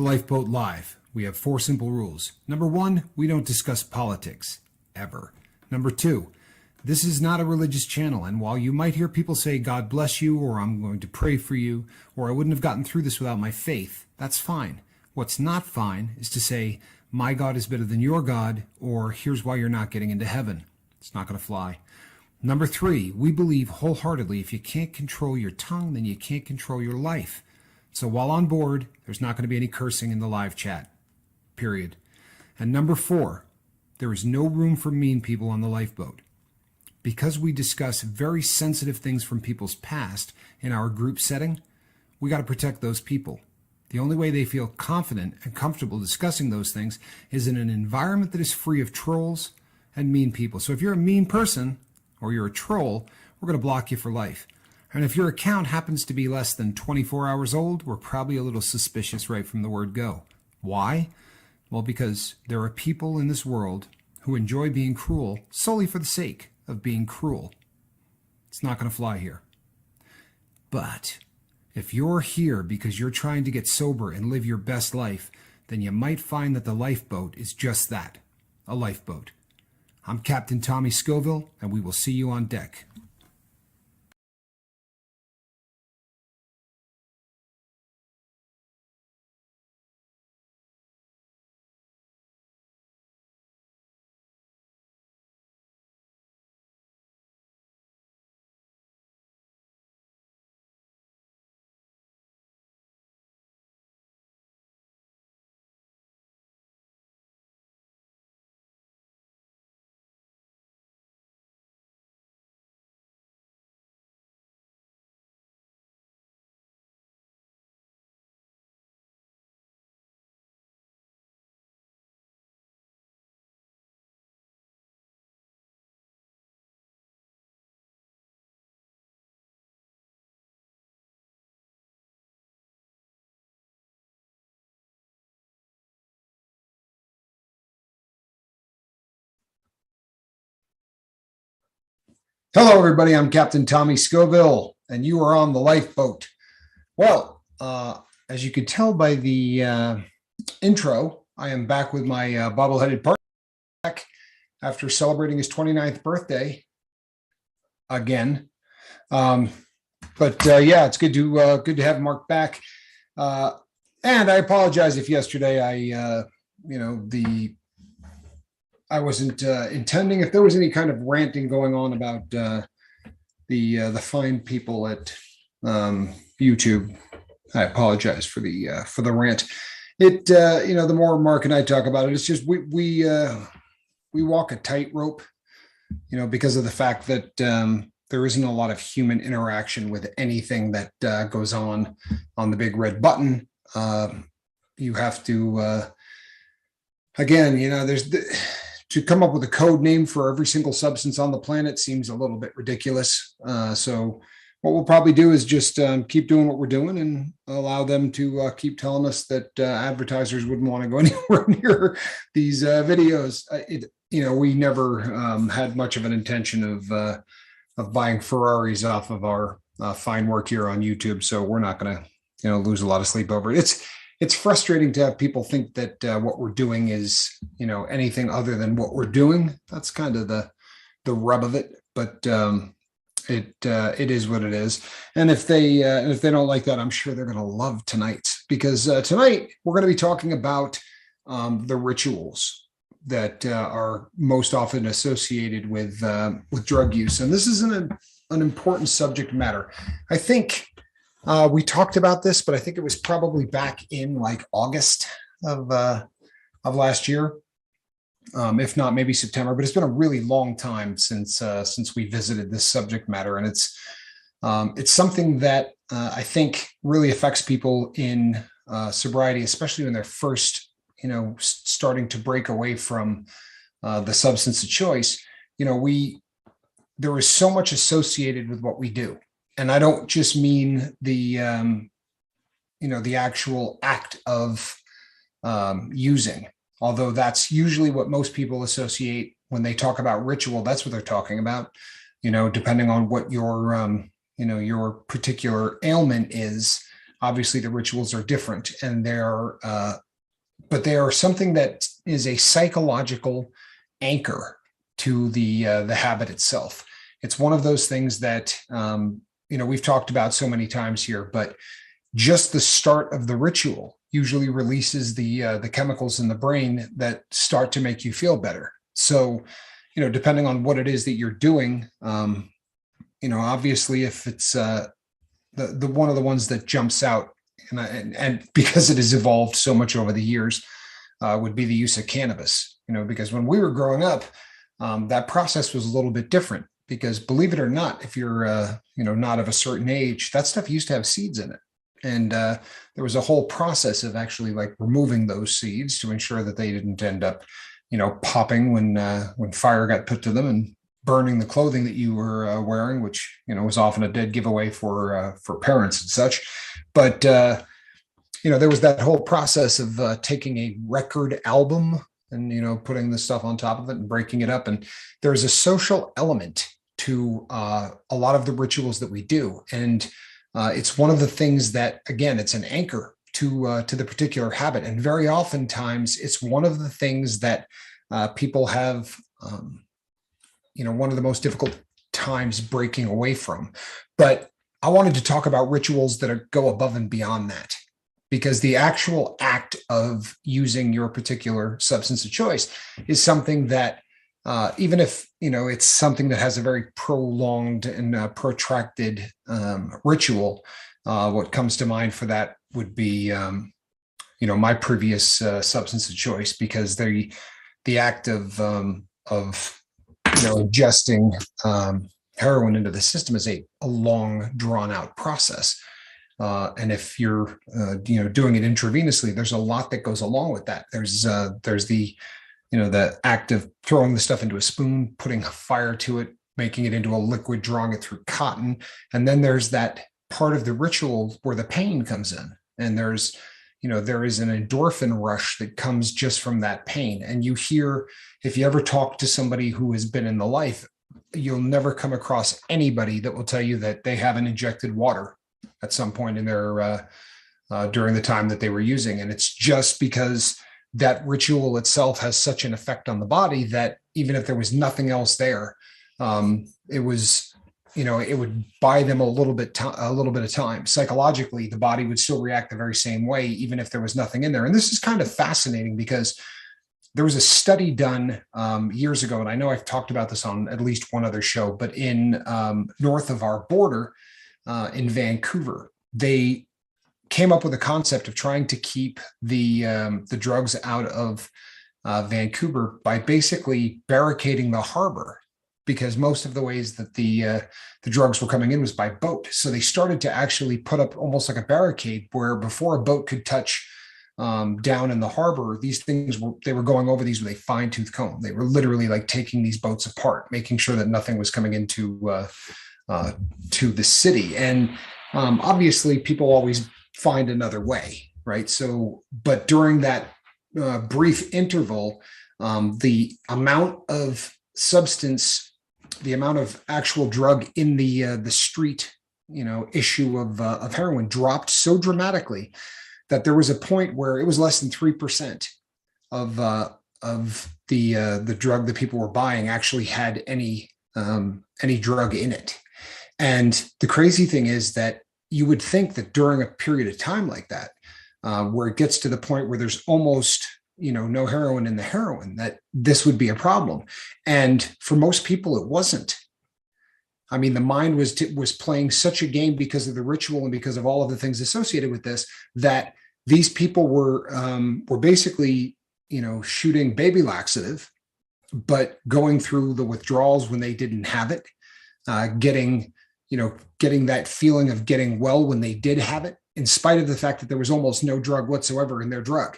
Lifeboat Live. We have 4 simple rules. Number 1, we don't discuss politics, ever. Number 2, this is not a religious channel, and while you might hear people say, God bless you, or I'm going to pray for you, or I wouldn't have gotten through this without my faith, that's fine. What's not fine is to say, my God is better than your God, or here's why you're not getting into heaven. It's not going to fly. Number 3, we believe wholeheartedly if you can't control your tongue, then you can't control your life. So while on board, there's not going to be any cursing in the live chat, period. And number 4, there is no room for mean people on the lifeboat. Because we discuss very sensitive things from people's past in our group setting, we got to protect those people. The only way they feel confident and comfortable discussing those things is in an environment that is free of trolls and mean people. So if you're a mean person or you're a troll, we're going to block you for life. And if your account happens to be less than 24 hours old, we're probably a little suspicious right from the word go. Why? Well, because there are people in this world who enjoy being cruel solely for the sake of being cruel. It's not going to fly here. But if you're here because you're trying to get sober and live your best life, then you might find that the lifeboat is just that, a lifeboat. I'm Captain Tommy Scoville, and we will see you on deck. Hello, everybody. I'm Captain Tommy Scoville, and you are on the lifeboat. Well, as you could tell by the intro, I am back with my bobbleheaded partner back after celebrating his 29th birthday again. Yeah, it's good to have Mark back. And I apologize if yesterday I wasn't intending, if there was any kind of ranting going on about the fine people at YouTube. I apologize for the rant. The more Mark and I talk about it, it's just we walk a tightrope, because of the fact that there isn't a lot of human interaction with anything that goes on the big red button. You have to to come up with a code name for every single substance on the planet seems a little bit ridiculous. So what we'll probably do is just keep doing what we're doing and allow them to keep telling us that advertisers wouldn't want to go anywhere near these videos. We never had much of an intention of buying Ferraris off of our fine work here on YouTube. So we're not going to, lose a lot of sleep over it. It's frustrating to have people think that what we're doing is, anything other than what we're doing. That's kind of the rub of it, but it is what it is. And if they don't like that, I'm sure they're going to love tonight, because tonight we're going to be talking about the rituals that are most often associated with drug use. And this is an important subject matter. I think we talked about this, but I think it was probably back in like August of last year, if not maybe September. But it's been a really long time since we visited this subject matter, and it's something that I think really affects people in sobriety, especially when they're first, starting to break away from the substance of choice. There is so much associated with what we do. And I don't just mean the actual act of using, although that's usually what most people associate when they talk about ritual. That's what they're talking about, depending on what your particular ailment is. Obviously, the rituals are different, and but they are something that is a psychological anchor to the habit itself. It's one of those things that we've talked about so many times here, but just the start of the ritual usually releases the chemicals in the brain that start to make you feel better. So, depending on what it is that you're doing, obviously, if it's the one of the ones that jumps out, and because it has evolved so much over the years, would be the use of cannabis. Because when we were growing up, that process was a little bit different. Because believe it or not, if you're not of a certain age, that stuff used to have seeds in it, and there was a whole process of actually like removing those seeds to ensure that they didn't end up, popping when fire got put to them and burning the clothing that you were wearing, which was often a dead giveaway for parents and such. But there was that whole process of taking a record album and putting the stuff on top of it and breaking it up. And there's a social element to a lot of the rituals that we do, and it's one of the things that, again, it's an anchor to the particular habit. And very oftentimes, it's one of the things that people have, one of the most difficult times breaking away from. But I wanted to talk about rituals that go above and beyond that, because the actual act of using your particular substance of choice is something that, even if it's something that has a very prolonged and protracted ritual, what comes to mind for that would be my previous substance of choice, because the act of ingesting heroin into the system is a long, drawn out process. And if you're doing it intravenously, there's a lot that goes along with that. There's the act of throwing the stuff into a spoon, putting fire to it, making it into a liquid, drawing it through cotton. And then there's that part of the ritual where the pain comes in. And there is an endorphin rush that comes just from that pain. And you hear, if you ever talk to somebody who has been in the life, you'll never come across anybody that will tell you that they haven't injected water at some point in their during the time that they were using. And it's just because that ritual itself has such an effect on the body that even if there was nothing else there, it would buy them a little bit of time. Psychologically, the body would still react the very same way, even if there was nothing in there. And this is kind of fascinating, because there was a study done years ago, and I know I've talked about this on at least one other show, but in north of our border in Vancouver, they came up with a concept of trying to keep the drugs out of Vancouver by basically barricading the harbor, because most of the ways that the drugs were coming in was by boat. So they started to actually put up almost like a barricade, where before a boat could touch down in the harbor, they were going over these with a fine-tooth comb. They were literally like taking these boats apart, making sure that nothing was coming into to the city. And obviously, people always find another way, right? So, but during that brief interval, the amount of substance, the amount of actual drug in the street, issue of heroin dropped so dramatically that there was a point where it was less than 3% of the drug that people were buying actually had any drug in it. And the crazy thing is that you would think that during a period of time like that, where it gets to the point where there's almost no heroin in the heroin, that this would be a problem. And for most people, it wasn't. I mean, the mind was playing such a game because of the ritual and because of all of the things associated with this, that these people were basically, shooting baby laxative, but going through the withdrawals when they didn't have it, getting that feeling of getting well when they did have it, in spite of the fact that there was almost no drug whatsoever in their drug.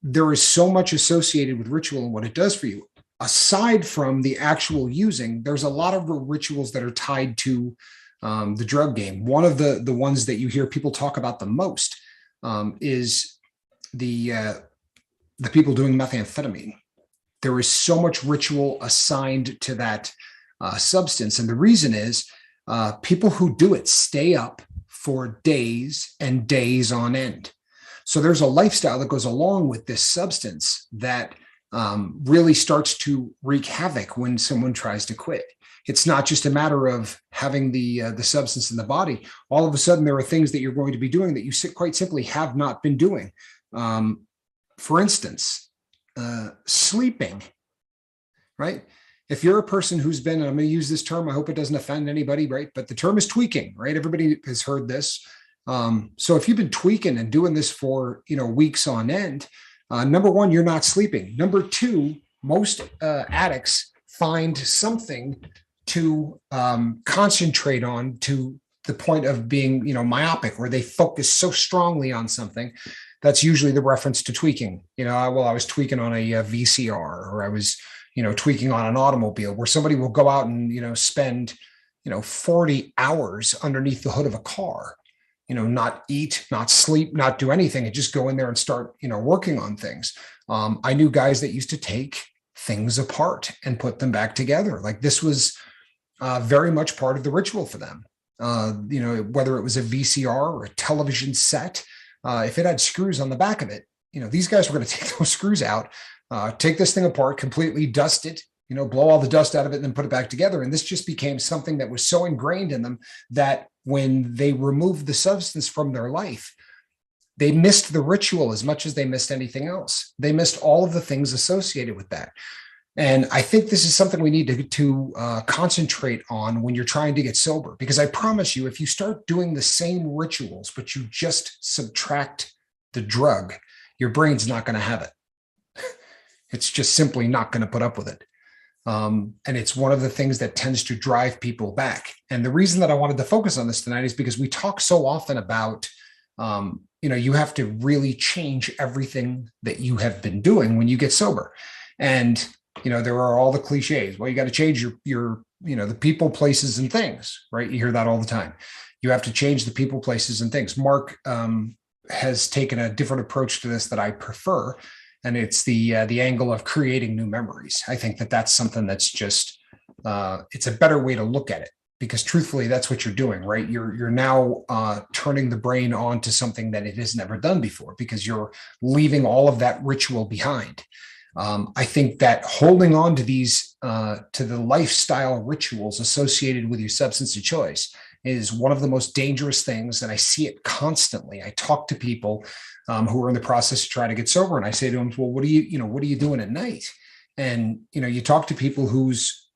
There is so much associated with ritual and what it does for you. Aside from the actual using, there's a lot of rituals that are tied to the drug game. One of the ones that you hear people talk about the most is the people doing methamphetamine. There is so much ritual assigned to that substance. And the reason is people who do it stay up for days and days on end. So there's a lifestyle that goes along with this substance that really starts to wreak havoc when someone tries to quit. It's not just a matter of having the substance in the body. All of a sudden, there are things that you're going to be doing that you quite simply have not been doing. For instance, sleeping, right? If you're a person who's been, and I'm going to use this term, I hope it doesn't offend anybody, right? But the term is tweaking, right? Everybody has heard this. So if you've been tweaking and doing this for, weeks on end, number one, you're not sleeping. Number two, most addicts find something to concentrate on to the point of being, myopic, where they focus so strongly on something. That's usually the reference to tweaking. I was tweaking on a VCR, or I was, tweaking on an automobile, where somebody will go out and, spend, 40 hours underneath the hood of a car, not eat, not sleep, not do anything, and just go in there and start, working on things. I knew guys that used to take things apart and put them back together. Like this was very much part of the ritual for them. Whether it was a VCR or a television set, if it had screws on the back of it, these guys were going to take those screws out, take this thing apart, completely dust it, blow all the dust out of it, and then put it back together. And this just became something that was so ingrained in them that when they removed the substance from their life, they missed the ritual as much as they missed anything else. They missed all of the things associated with that. And I think this is something we need to concentrate on when you're trying to get sober, because I promise you, if you start doing the same rituals, but you just subtract the drug, your brain's not going to have it. It's just simply not going to put up with it. And it's one of the things that tends to drive people back. And the reason that I wanted to focus on this tonight is because we talk so often about, you have to really change everything that you have been doing when you get sober. And, there are all the cliches. Well, you got to change your, the people, places, and things, right? You hear that all the time. You have to change the people, places, and things. Mark has taken a different approach to this that I prefer. And it's the angle of creating new memories. I think that that's something that's just, it's a better way to look at it, because truthfully, that's what you're doing, right? You're now turning the brain on to something that it has never done before, because you're leaving all of that ritual behind. I think that holding on to these, to the lifestyle rituals associated with your substance of choice is one of the most dangerous things. And I see it constantly. I talk to people who are in the process to try to get sober, and I say to them, well, what are you doing at night? And, you talk to people whose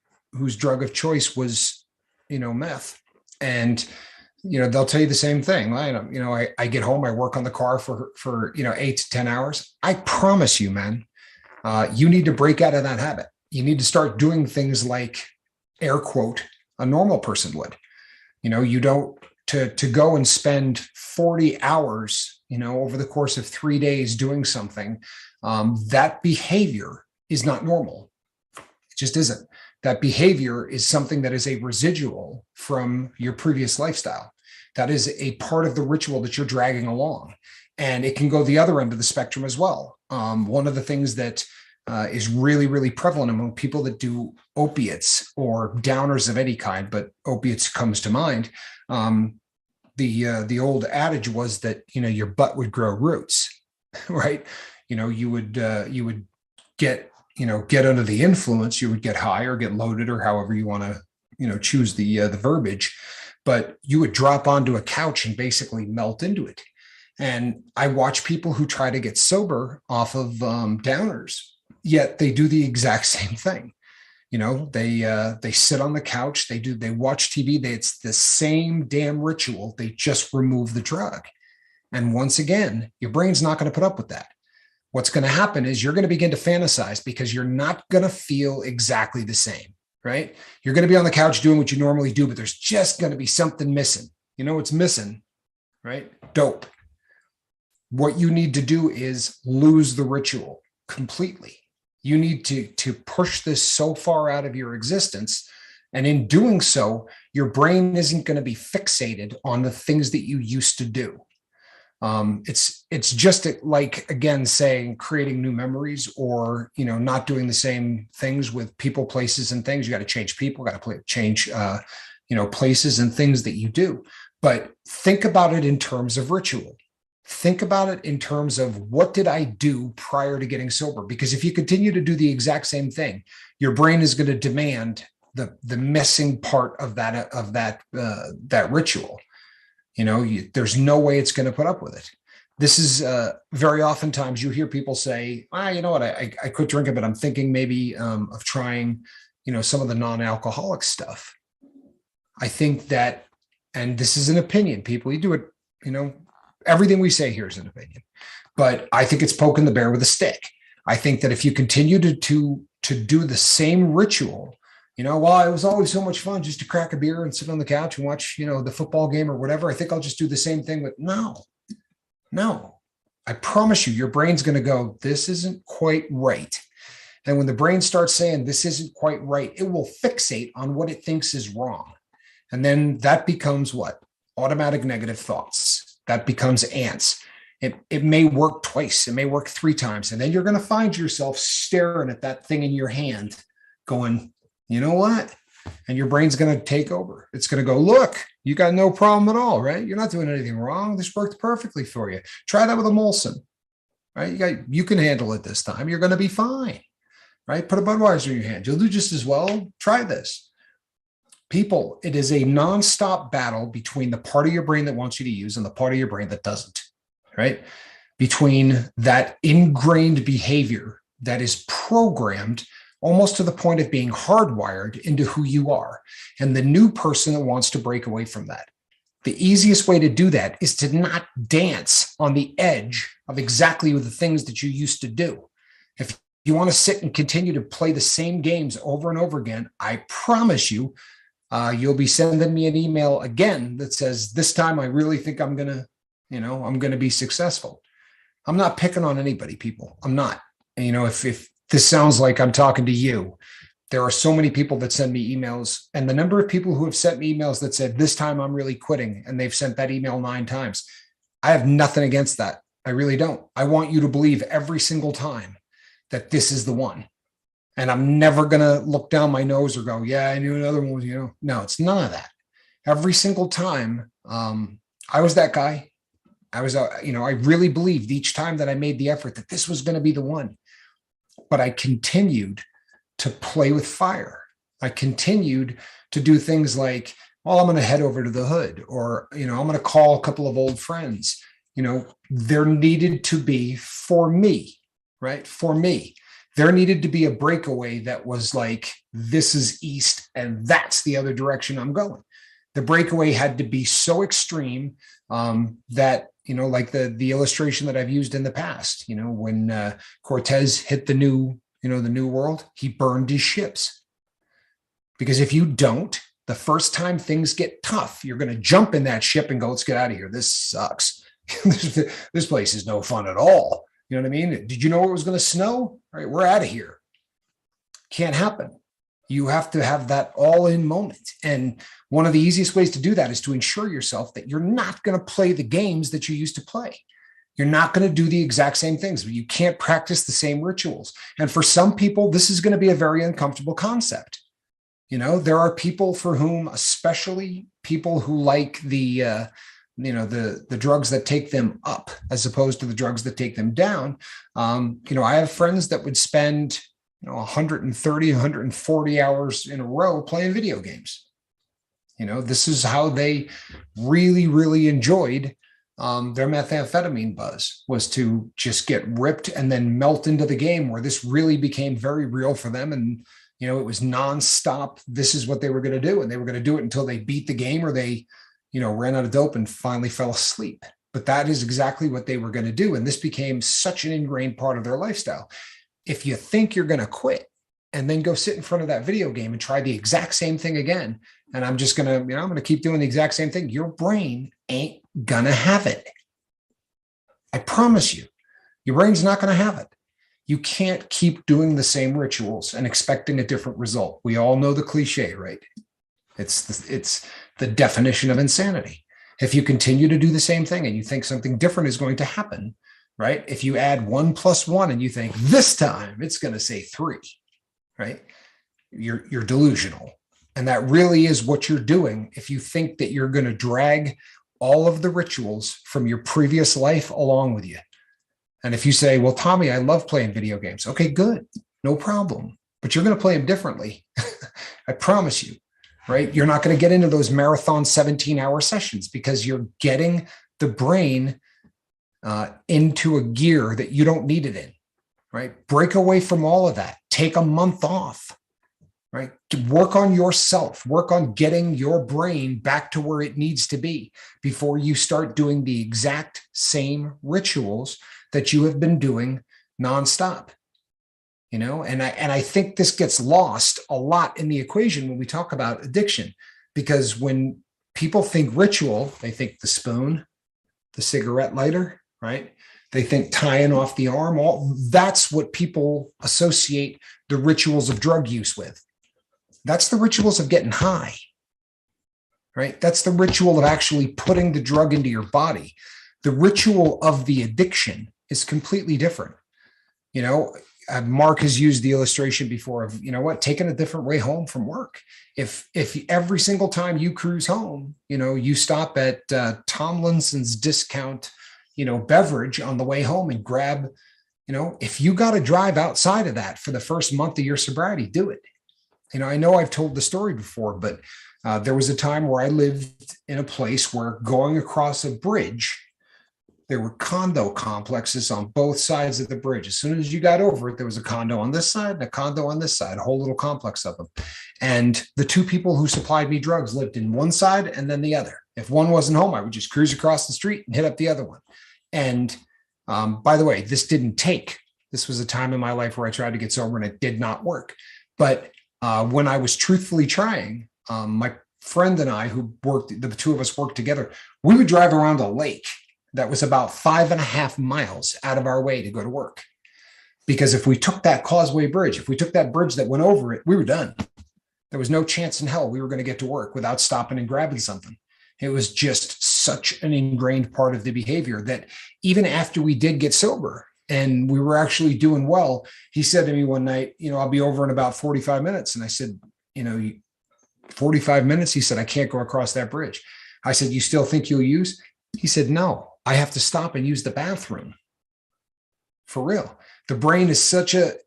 drug of choice was, meth, and, they'll tell you the same thing. I get home, I work on the car for 8 to 10 hours. I promise you, man, you need to break out of that habit. You need to start doing things like, air quote, a normal person would. You don't to go and spend 40 hours, over the course of 3 days doing something. That behavior is not normal. It just isn't. That behavior is something that is a residual from your previous lifestyle. That is a part of the ritual that you're dragging along. And it can go the other end of the spectrum as well. One of the things that is really, really prevalent among people that do opiates or downers of any kind, but opiates comes to mind. The old adage was that, your butt would grow roots, right? You would get under the influence, you would get high or get loaded, or however you want to, choose the verbiage, but you would drop onto a couch and basically melt into it. And I watch people who try to get sober off of downers, yet they do the exact same thing. They sit on the couch, they watch TV, it's the same damn ritual. They just remove the drug. And once again, your brain's not going to put up with that. What's going to happen is you're going to begin to fantasize, because you're not going to feel exactly the same, right? You're going to be on the couch doing what you normally do, but there's just going to be something missing. What's missing, right? Dope. What you need to do is lose the ritual completely. You need to push this so far out of your existence. And in doing so, your brain isn't going to be fixated on the things that you used to do. It's just like, again, saying creating new memories, or, not doing the same things with people, places, and things. You got to change people, got to change, places and things that you do. But think about it in terms of ritual. Think about it in terms of what did I do prior to getting sober? Because if you continue to do the exact same thing, your brain is going to demand the missing part of that ritual. There's no way it's going to put up with it. This is very oftentimes you hear people say, you know what, I quit drinking, but I'm thinking maybe of trying, some of the non-alcoholic stuff. I think that, and this is an opinion, people, you do it, everything we say here is an opinion, but I think it's poking the bear with a stick. I think that if you continue to do the same ritual, it was always so much fun just to crack a beer and sit on the couch and watch, the football game or whatever. I think I'll just do the same thing. But no, I promise you, your brain's going to go, this isn't quite right. And when the brain starts saying this isn't quite right, it will fixate on what it thinks is wrong. And then that becomes what? Automatic negative thoughts. That becomes ants. It may work twice. It may work 3 times. And then you're going to find yourself staring at that thing in your hand going, you know what? And your brain's going to take over. It's going to go, look, you got no problem at all, right? You're not doing anything wrong. This worked perfectly for you. Try that with a Molson, right? You can handle it this time. You're going to be fine, right? Put a Budweiser in your hand. You'll do just as well. Try this. People, it is a nonstop battle between the part of your brain that wants you to use and the part of your brain that doesn't, right? Between that ingrained behavior that is programmed almost to the point of being hardwired into who you are, and the new person that wants to break away from that. The easiest way to do that is to not dance on the edge of exactly the things that you used to do. If you want to sit and continue to play the same games over and over again, I promise you, you'll be sending me an email again that says, this time I really think I'm going to be successful. I'm not picking on anybody, people. I'm not. If this sounds like I'm talking to you, there are so many people that send me emails, and the number of people who have sent me emails that said, this time I'm really quitting, and they've sent that email 9 times. I have nothing against that. I really don't. I want you to believe every single time that this is the one. And I'm never going to look down my nose or go, yeah, I knew another one, No, it's none of that. Every single time, I was that guy. I really believed each time that I made the effort that this was going to be the one. But I continued to play with fire. I continued to do things like, well, I'm going to head over to the hood, or, I'm going to call a couple of old friends. There needed to be, for me, right? For me, there needed to be a breakaway that was like, this is east and that's the other direction I'm going. The breakaway had to be so extreme that, like the illustration that I've used in the past, when Cortez hit the new world, he burned his ships. Because if you don't, the first time things get tough, you're going to jump in that ship and go, let's get out of here. This sucks. This place is no fun at all. You know what I mean? Did you know it was going to snow? All right, we're out of here. Can't happen. You have to have that all-in moment. And one of the easiest ways to do that is to ensure yourself that you're not going to play the games that you used to play. You're not going to do the exact same things, but you can't practice the same rituals. And for some people, this is going to be a very uncomfortable concept. There are people for whom, especially people who like the drugs that take them up as opposed to the drugs that take them down. I have friends that would spend 130, 140 hours in a row playing video games. This is how they really, really enjoyed their methamphetamine buzz, was to just get ripped and then melt into the game, where this really became very real for them. And, it was nonstop. This is what they were going to do. And they were going to do it until they beat the game, or they, ran out of dope and finally fell asleep. But that is exactly what they were going to do. And this became such an ingrained part of their lifestyle. If you think you're going to quit and then go sit in front of that video game and try the exact same thing again, and I'm just going to, I'm going to keep doing the exact same thing, your brain ain't going to have it. I promise you, your brain's not going to have it. You can't keep doing the same rituals and expecting a different result. We all know the cliche, right? It's the definition of insanity. If you continue to do the same thing and you think something different is going to happen, right? If you add 1 + 1 and you think this time it's going to say 3, right? You're delusional. And that really is what you're doing if you think that you're going to drag all of the rituals from your previous life along with you. And if you say, well, Tommy, I love playing video games. Okay, good. No problem. But you're going to play them differently. I promise you, right? You're not going to get into those marathon 17-hour sessions because you're getting the brain into a gear that you don't need it in, right? Break away from all of that. Take a month off, right? Work on yourself. Work on getting your brain back to where it needs to be before you start doing the exact same rituals that you have been doing nonstop. You know, and I think this gets lost a lot in the equation when we talk about addiction, because when people think ritual, they think the spoon, the cigarette lighter, right? They think tying off the arm. All that's what people associate the rituals of drug use with. That's the rituals of getting high, right? That's the ritual of actually putting the drug into your body. The ritual of the addiction is completely different. You know, Mark has used the illustration before of, you know what, taking a different way home from work. If every single time you cruise home, you know, you stop at Tomlinson's discount, you know, beverage on the way home and grab, you know, if you got to drive outside of that for the first month of your sobriety, do it. You know I've told the story before, but there was a time where I lived in a place where going across a bridge, there were condo complexes on both sides of the bridge. As soon as you got over it, there was a condo on this side and a condo on this side, a whole little complex of them. And the two people who supplied me drugs lived in one side and then the other. If one wasn't home, I would just cruise across the street and hit up the other one. And by the way, this didn't take. This was a time in my life where I tried to get sober and it did not work. But when I was truthfully trying, my friend and I, who worked, the two of us worked together, we would drive around a lake that was about 5.5 miles out of our way to go to work. Because if we took that Causeway Bridge, if we took that bridge that went over it, we were done. There was no chance in hell we were going to get to work without stopping and grabbing something. It was just such an ingrained part of the behavior that even after we did get sober and we were actually doing well, he said to me one night, you know, I'll be over in about 45 minutes. And I said, you know, 45 minutes? He said, I can't go across that bridge. I said, you still think you'll use? He said, no, I have to stop and use the bathroom. For real. The brain is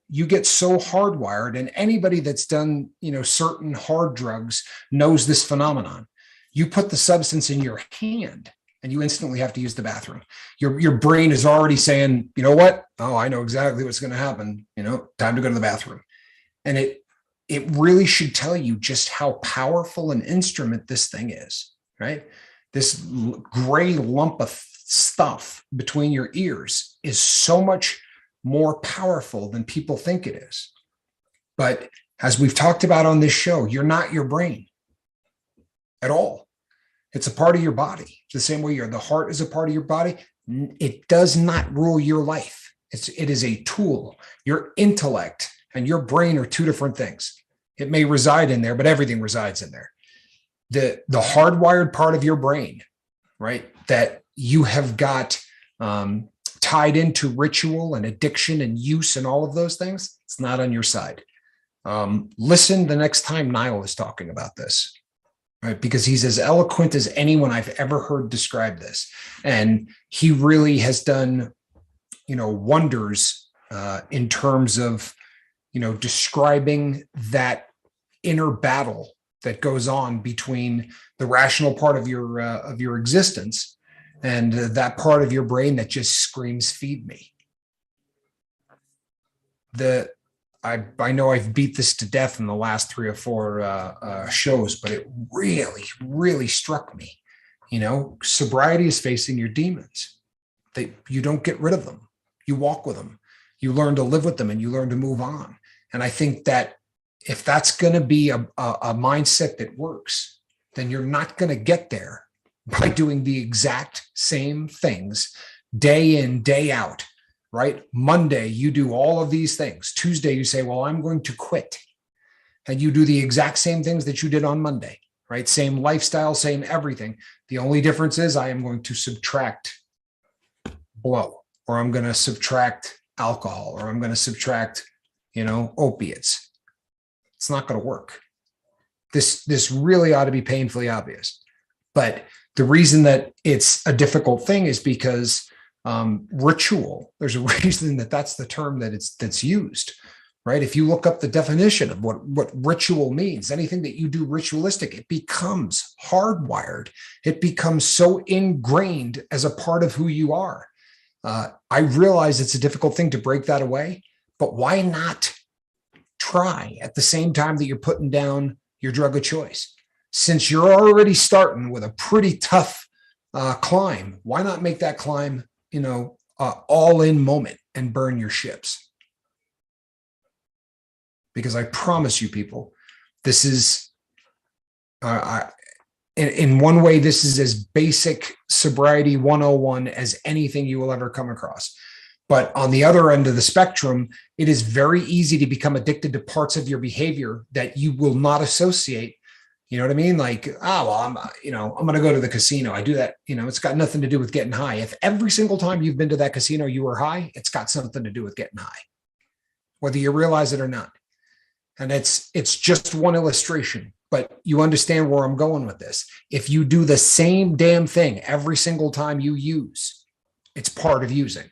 you get so hardwired, and anybody that's done, you know, certain hard drugs knows this phenomenon. You put the substance in your hand and you instantly have to use the bathroom. Your brain is already saying, you know what? Oh, I know exactly what's going to happen. You know, time to go to the bathroom. And it really should tell you just how powerful an instrument this thing is, right? This gray lump of stuff between your ears is so much more powerful than people think it is. But as we've talked about on this show, you're not your brain at all. It's a part of your body. The same way the heart is a part of your body. It does not rule your life. It is a tool. Your intellect and your brain are two different things. It may reside in there, but everything resides in there. The hardwired part of your brain, right, that you have got tied into ritual and addiction and use and all of those things, it's not on your side. Listen the next time Niall is talking about this, right? Because he's as eloquent as anyone I've ever heard describe this. And he really has done, you know, wonders in terms of, you know, describing that inner battle that goes on between the rational part of your existence and that part of your brain that just screams, feed me. I know I've beat this to death in the last 3 or 4 shows, but it really, really struck me. You know, sobriety is facing your demons. You don't get rid of them. You walk with them. You learn to live with them and you learn to move on. And I think that if that's going to be a mindset that works, then you're not going to get there by doing the exact same things day in, day out, right? Monday, you do all of these things. Tuesday, you say, well, I'm going to quit. And you do the exact same things that you did on Monday, right? Same lifestyle, same everything. The only difference is I am going to subtract blow, or I'm going to subtract alcohol, or I'm going to subtract, you know, opiates. It's not going to work. This really ought to be painfully obvious. But the reason that it's a difficult thing is because ritual, there's a reason that that's the term that's used, right? If you look up the definition of what ritual means, anything that you do ritualistic, it becomes hardwired. It becomes so ingrained as a part of who you are. I realize it's a difficult thing to break that away, but why not try at the same time that you're putting down your drug of choice? Since you're already starting with a pretty tough climb, why not make that climb, all in moment and burn your ships? Because I promise you, people, this is, in one way, this is as basic sobriety 101 as anything you will ever come across. But on the other end of the spectrum, it is very easy to become addicted to parts of your behavior that you will not associate. You know what I mean? Like, I'm going to go to the casino. I do that. It's got nothing to do with getting high. If every single time you've been to that casino, you were high, it's got something to do with getting high, whether you realize it or not. And it's just one illustration, but you understand where I'm going with this. If you do the same damn thing every single time you use, it's part of using.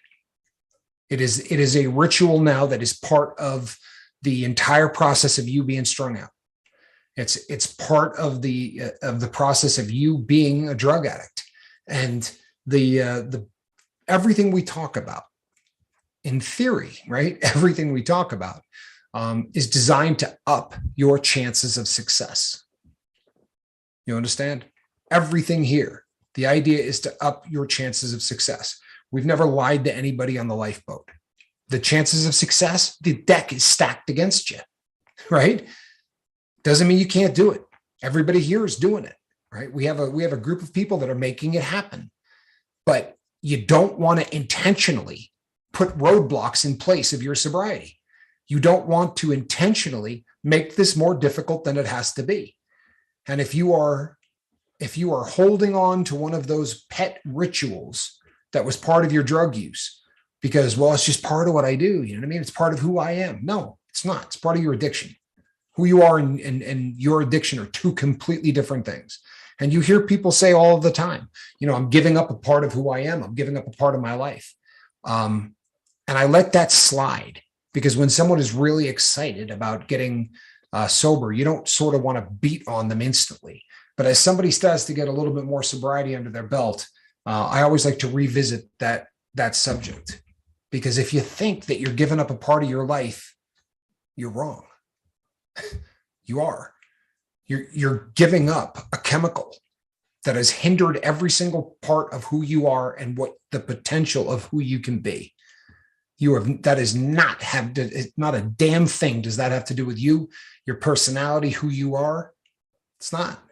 It is a ritual now that is part of the entire process of you being strung out. It's part of the process of you being a drug addict, and the everything we talk about in theory, right? Everything we talk about is designed to up your chances of success. You understand? Everything here, the idea is to up your chances of success. We've never lied to anybody on the lifeboat. The chances of success, the deck is stacked against you, right? Doesn't mean you can't do it. Everybody here is doing it, right? We have a group of people that are making it happen, but you don't want to intentionally put roadblocks in place of your sobriety. You don't want to intentionally make this more difficult than it has to be. And if you are holding on to one of those pet rituals that was part of your drug use because, well, it's just part of what I do. You know what I mean? It's part of who I am. No, it's not. It's part of your addiction. Who you are and your addiction are two completely different things. And you hear people say all the time, I'm giving up a part of who I am. I'm giving up a part of my life. And I let that slide because when someone is really excited about getting sober, you don't sort of want to beat on them instantly. But as somebody starts to get a little bit more sobriety under their belt, I always like to revisit that subject, because if you think that you're giving up a part of your life, you're wrong. You are. You're giving up a chemical that has hindered every single part of who you are and what the potential of who you can be. That is not a damn thing. Does that have to do with you, your personality, who you are? It's not.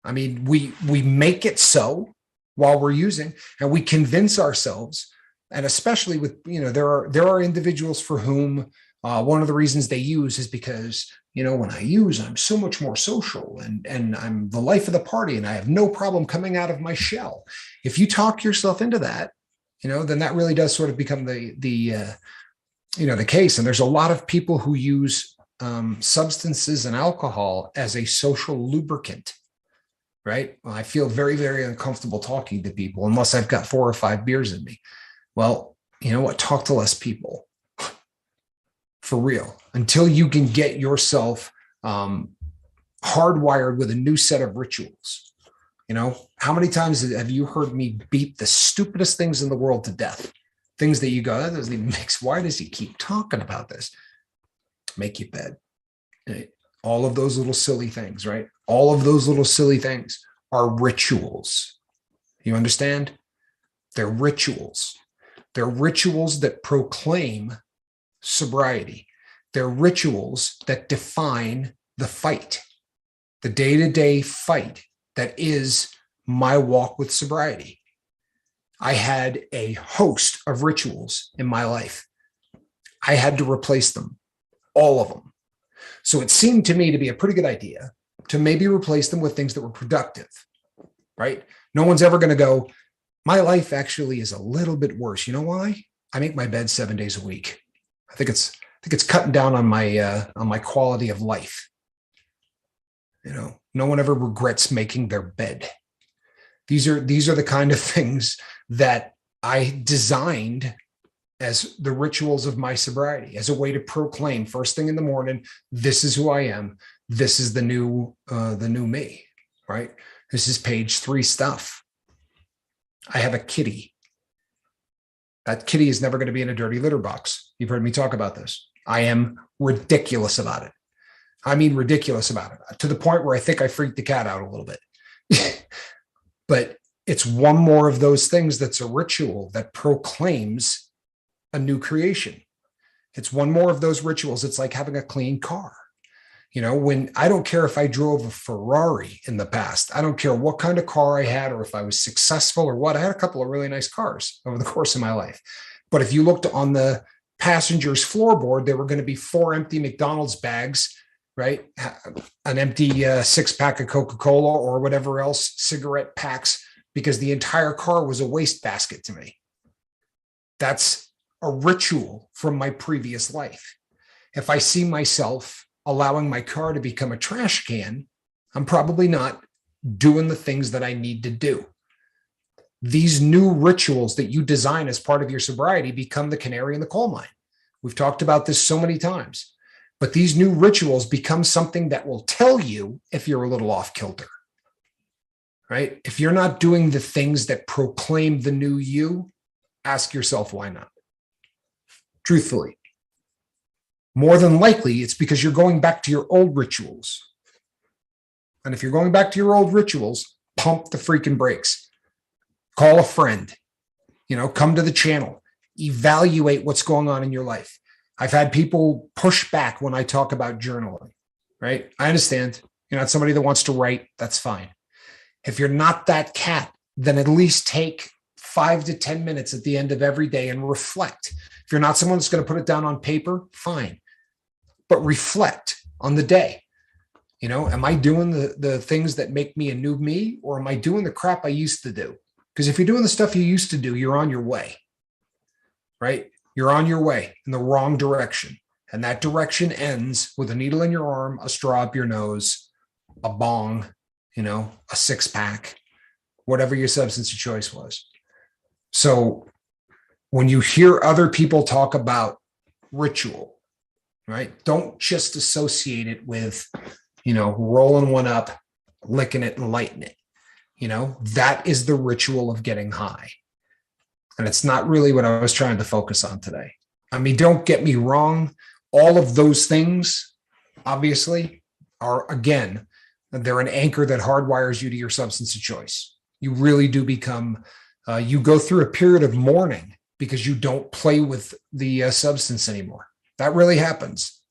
I mean, we make it so while we're using, and we convince ourselves, and especially with, there are individuals for whom one of the reasons they use is because, when I use, I'm so much more social and I'm the life of the party and I have no problem coming out of my shell. If you talk yourself into that, then that really does sort of become the case. And there's a lot of people who use substances and alcohol as a social lubricant, right? Well, I feel very, very uncomfortable talking to people unless I've got 4 or 5 beers in me. Well, you know what? Talk to less people. For real, until you can get yourself hardwired with a new set of rituals. How many times have you heard me beat the stupidest things in the world to death? Things that you go, that doesn't even make sense. Why does he keep talking about this? Make your bed. All of those little silly things, right? All of those little silly things are rituals. You understand? They're rituals. They're rituals that proclaim sobriety. They're rituals that define the fight, the day-to-day fight that is my walk with sobriety. I had a host of rituals in my life. I had to replace them, all of them. So it seemed to me to be a pretty good idea to maybe replace them with things that were productive, right? No one's ever going to go, my life actually is a little bit worse. You know why? I make my bed 7 days a week. I think it's cutting down on my quality of life. No one ever regrets making their bed. These are the kind of things that I designed as the rituals of my sobriety, as a way to proclaim first thing in the morning, this is who I am. This is the new me, right? This is page 3 stuff. I have a kitty. That kitty is never going to be in a dirty litter box. You've heard me talk about this. I am ridiculous about it. I mean, ridiculous about it, to the point where I think I freaked the cat out a little bit. But it's one more of those things that's a ritual that proclaims a new creation. It's one more of those rituals. It's like having a clean car. When I don't care if I drove a Ferrari in the past, I don't care what kind of car I had or if I was successful or what. I had a couple of really nice cars over the course of my life. But if you looked on the passenger's floorboard, there were going to be 4 empty McDonald's bags, right? An empty 6-pack of Coca-Cola or whatever else, cigarette packs, because the entire car was a wastebasket to me. That's a ritual from my previous life. If I see myself allowing my car to become a trash can, I'm probably not doing the things that I need to do. These new rituals that you design as part of your sobriety become the canary in the coal mine. We've talked about this so many times, but these new rituals become something that will tell you if you're a little off kilter, right? If you're not doing the things that proclaim the new you, ask yourself why not. Truthfully. More than likely, it's because you're going back to your old rituals. And if you're going back to your old rituals, pump the freaking brakes. Call a friend. Come to the channel. Evaluate what's going on in your life. I've had people push back when I talk about journaling, right? I understand. You're not somebody that wants to write. That's fine. If you're not that cat, then at least take 5 to 10 minutes at the end of every day and reflect. If you're not someone that's going to put it down on paper, fine. But reflect on the day. Am I doing the things that make me a new me, or am I doing the crap I used to do? Because if you're doing the stuff you used to do, you're on your way, right? You're on your way in the wrong direction. And that direction ends with a needle in your arm, a straw up your nose, a bong, a 6-pack, whatever your substance of choice was. So when you hear other people talk about ritual, right, don't just associate it with, rolling one up, licking it and lighting it. That is the ritual of getting high. And it's not really what I was trying to focus on today. I mean, don't get me wrong. All of those things, obviously, are, again, they're an anchor that hardwires you to your substance of choice. You really do become, you go through a period of mourning because you don't play with the substance anymore. That really happens.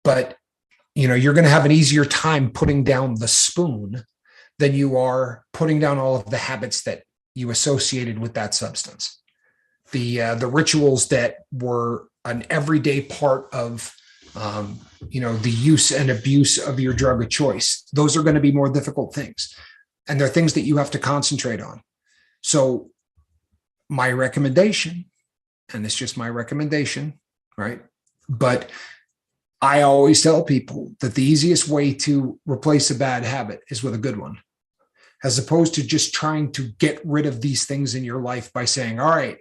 But, you're going to have an easier time putting down the spoon than you are putting down all of the habits that you associated with that substance. The rituals that were an everyday part of, the use and abuse of your drug of choice. Those are going to be more difficult things. And they're things that you have to concentrate on. So my recommendation, and it's just my recommendation, right? But I always tell people that the easiest way to replace a bad habit is with a good one, as opposed to just trying to get rid of these things in your life by saying, all right,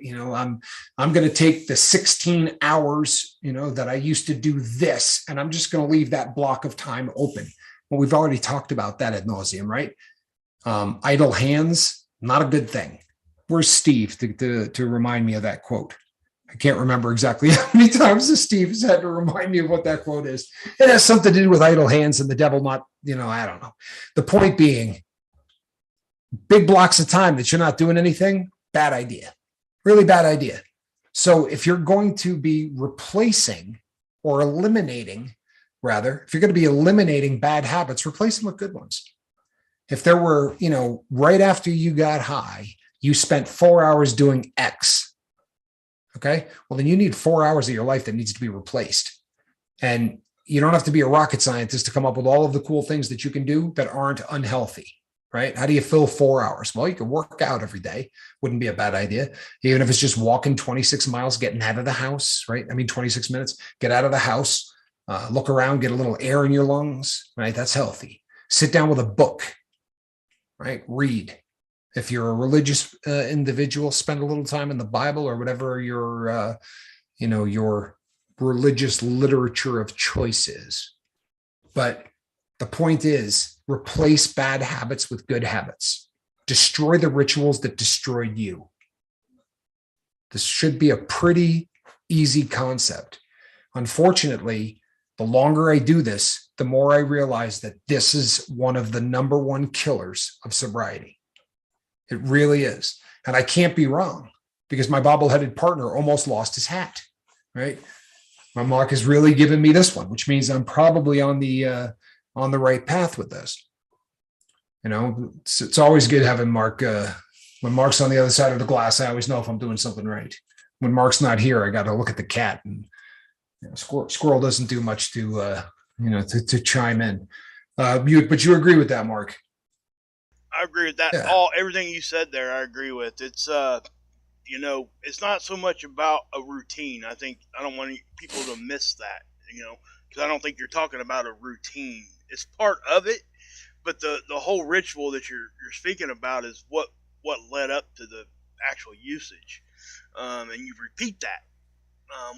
I'm going to take the 16 hours, that I used to do this, and I'm just going to leave that block of time open. Well, we've already talked about that ad nauseum, right? Idle hands, not a good thing. Where's Steve to remind me of that quote? I can't remember exactly how many times Steve has had to remind me of what that quote is. It has something to do with idle hands and the devil not, I don't know. The point being, big blocks of time that you're not doing anything, bad idea. Really bad idea. So if you're going to be replacing or eliminating, rather, if you're going to be eliminating bad habits, replace them with good ones. If there were, right after you got high, you spent 4 hours doing X. Okay. Well, then you need 4 hours of your life that needs to be replaced. And you don't have to be a rocket scientist to come up with all of the cool things that you can do that aren't unhealthy, right? How do you fill 4 hours? Well, you can work out every day. Wouldn't be a bad idea. Even if it's just walking 26 miles, getting out of the house, right? 26 minutes, get out of the house, Look around, get a little air in your lungs, right? That's healthy. Sit down with a book, right? Read. If you're a religious individual, spend a little time in the Bible or whatever your religious literature of choice is. But the point is, replace bad habits with good habits. Destroy the rituals that destroyed you. This should be a pretty easy concept. Unfortunately, the longer I do this, the more I realize that this is one of the number one killers of sobriety. It really is. And I can't be wrong because my bobbleheaded partner almost lost his hat, right? My Mark has really given me this one, which means I'm probably on the right path with this. It's always good having Mark. When Mark's on the other side of the glass, I always know if I'm doing something right. When Mark's not here, I got to look at the cat, and squirrel doesn't do much to chime in. But you agree with that, Mark? I agree with that. Yeah. Everything you said there, I agree with. It's it's not so much about a routine. I don't want people to miss that, because I don't think you're talking about a routine. It's part of it, but the whole ritual that you're speaking about is what led up to the actual usage, and you repeat that,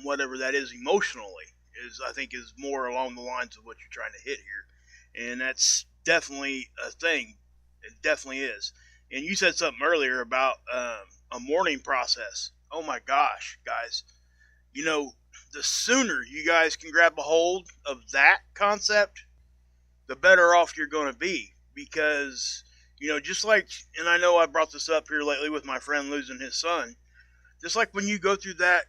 whatever that is emotionally, I think is more along the lines of what you're trying to hit here, and that's definitely a thing. It definitely is. And you said something earlier about a mourning process. Oh my gosh, guys. The sooner you guys can grab a hold of that concept, the better off you're going to be. Because, just like, and I know I brought this up here lately with my friend losing his son, just like when you go through that,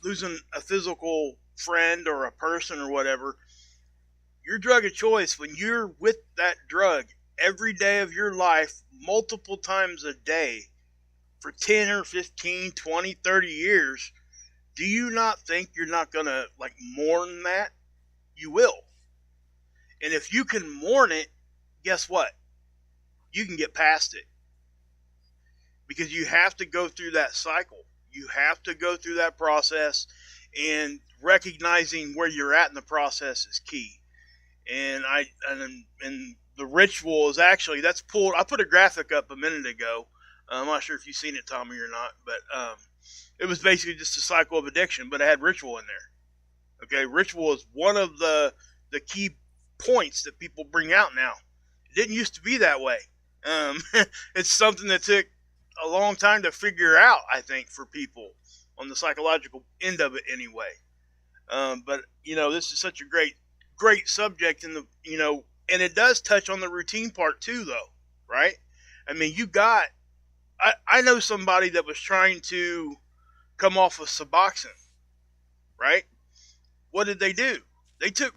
losing a physical friend or a person or whatever, your drug of choice, when you're with that drug every day of your life, multiple times a day, for 10 or 15, 20, 30 years, do you not think you're not going to mourn that? You will. And if you can mourn it, guess what? You can get past it. Because you have to go through that cycle. You have to go through that process, and recognizing where you're at in the process is key. And the ritual is actually, that's pulled, I put a graphic up a minute ago. I'm not sure if you've seen it, Tommy, or not, but it was basically just a cycle of addiction, but it had ritual in there. Okay, ritual is one of the key points that people bring out now. It didn't used to be that way. It's something that took a long time to figure out, I think, for people on the psychological end of it anyway. But this is such a great subject, and and it does touch on the routine part too, though, right? I mean, I know somebody that was trying to come off of Suboxone, right? What did they do? They took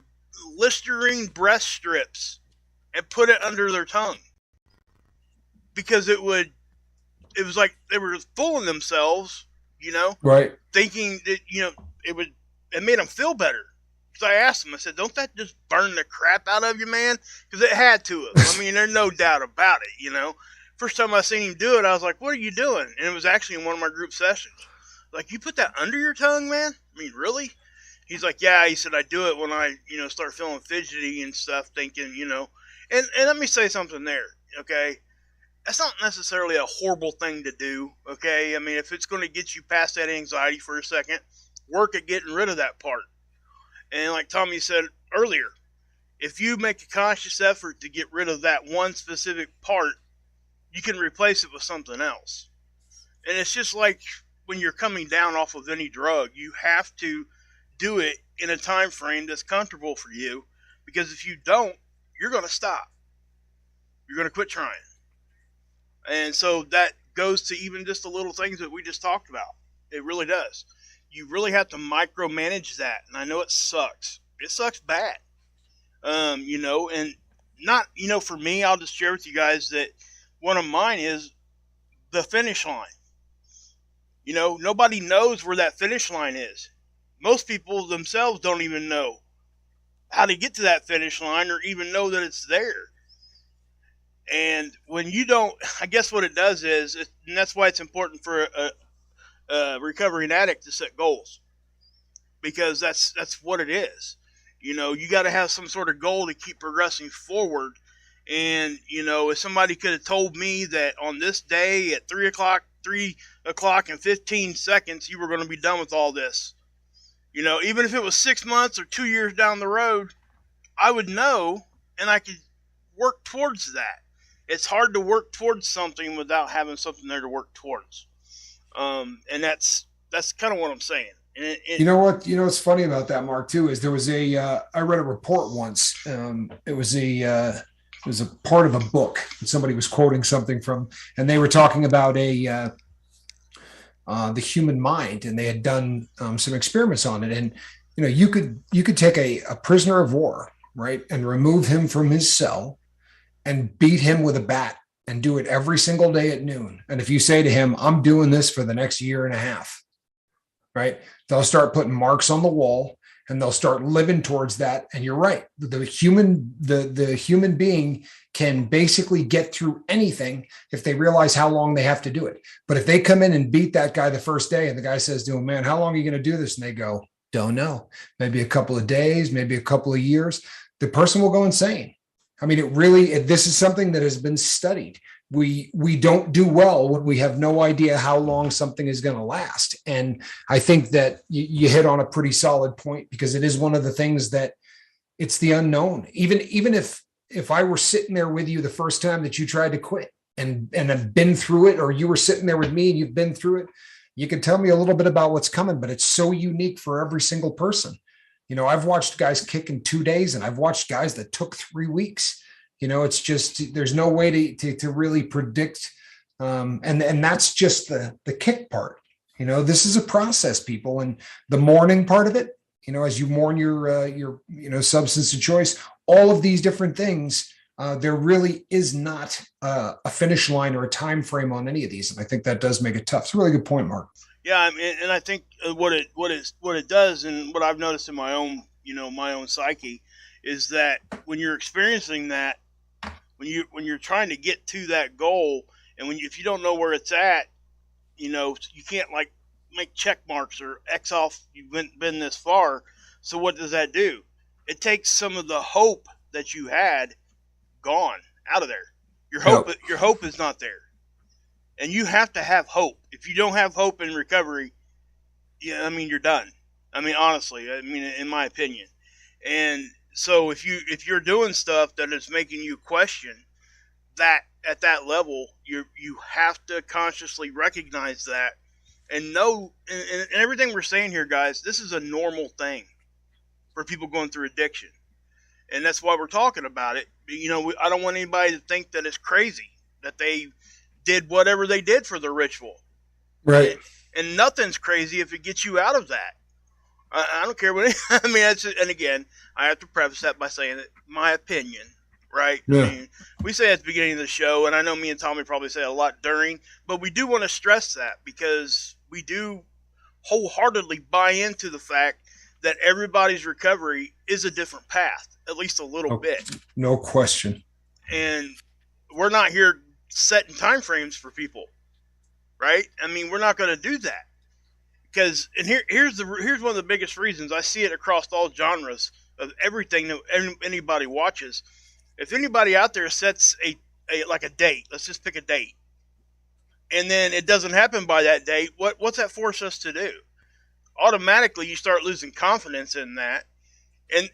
Listerine breast strips and put it under their tongue because it was like they were fooling themselves, Right. thinking that, it made them feel better. So I asked him, I said, don't that just burn the crap out of you, man? Because it had to have. I mean, there's no doubt about it, First time I seen him do it, I was like, what are you doing? And it was actually in one of my group sessions. Like, you put that under your tongue, man? I mean, really? He's like, yeah. He said, I do it when I, start feeling fidgety and stuff, thinking, And let me say something there, okay? That's not necessarily a horrible thing to do, okay? I mean, if it's going to get you past that anxiety for a second, work at getting rid of that part. And like Tommy said earlier, if you make a conscious effort to get rid of that one specific part, you can replace it with something else. And it's just like when you're coming down off of any drug, you have to do it in a time frame that's comfortable for you, because if you don't, you're going to stop. You're going to quit trying. And so that goes to even just the little things that we just talked about. It really does. You really have to micromanage that. And I know it sucks. It sucks bad. And not, for me, I'll just share with you guys that one of mine is the finish line. Nobody knows where that finish line is. Most people themselves don't even know how to get to that finish line or even know that it's there. And when you don't, I guess what it does is, and that's why it's important for a recovering addict to set goals, because that's what it is. You got to have some sort of goal to keep progressing forward. And if somebody could have told me that on this day at 3 o'clock and 15 seconds, you were going to be done with all this, even if it was 6 months or 2 years down the road, I would know, and I could work towards that. It's hard to work towards something without having something there to work towards. And that's kind of what I'm saying. And You know what? You know what's funny about that, Mark, too, is there was I read a report once. It was a part of a book that somebody was quoting something from, and they were talking about the human mind, and they had done some experiments on it. And you could take a prisoner of war, right, and remove him from his cell and beat him with a bat and do it every single day at noon. And if you say to him, I'm doing this for the next year and a half, right, they'll start putting marks on the wall and they'll start living towards that. And you're right. The human being can basically get through anything if they realize how long they have to do it. But if they come in and beat that guy the first day and the guy says to him, man, how long are you going to do this? And they go, don't know, maybe a couple of days, maybe a couple of years, the person will go insane. I mean, this is something that has been studied. We don't do well when we have no idea how long something is going to last. And I think that you hit on a pretty solid point, because it is one of the things that it's the unknown. Even if I were sitting there with you the first time that you tried to quit and have been through it, or you were sitting there with me and you've been through it, you can tell me a little bit about what's coming, but it's so unique for every single person. I've watched guys kick in 2 days, and I've watched guys that took 3 weeks. It's just, there's no way to really predict. And that's just the kick part. This is a process, people. And the mourning part of it, as you mourn your substance of choice, all of these different things, there really is not a finish line or a time frame on any of these. And I think that does make it tough. It's a really good point, Mark. Yeah, I mean, and I think what it does, and what I've noticed in my own psyche, is that when you're experiencing that, when you're trying to get to that goal, and if you don't know where it's at, you can't like make check marks or X off you've been this far. So what does that do? It takes some of the hope that you had gone out of there. Your hope is not there. And you have to have hope. If you don't have hope in recovery, you're done. Honestly, in my opinion. And so if you're doing stuff that is making you question that at that level, you have to consciously recognize that and know. And everything we're saying here, guys, this is a normal thing for people going through addiction, and that's why we're talking about it. I don't want anybody to think that it's crazy that they did whatever they did for the ritual. Right. And nothing's crazy if it gets you out of that. I don't care what. And again, I have to preface that by saying that my opinion, right? Yeah. We say at the beginning of the show, and I know me and Tommy probably say a lot during, but we do want to stress that, because we do wholeheartedly buy into the fact that everybody's recovery is a different path, at least a little bit. No question. And we're not here setting time frames for people, right? We're not going to do that, because here's one of the biggest reasons I see it across all genres of everything that anybody watches. If anybody out there sets a date, let's just pick a date, and then it doesn't happen by that date, what's that force us to do? Automatically, you start losing confidence in that.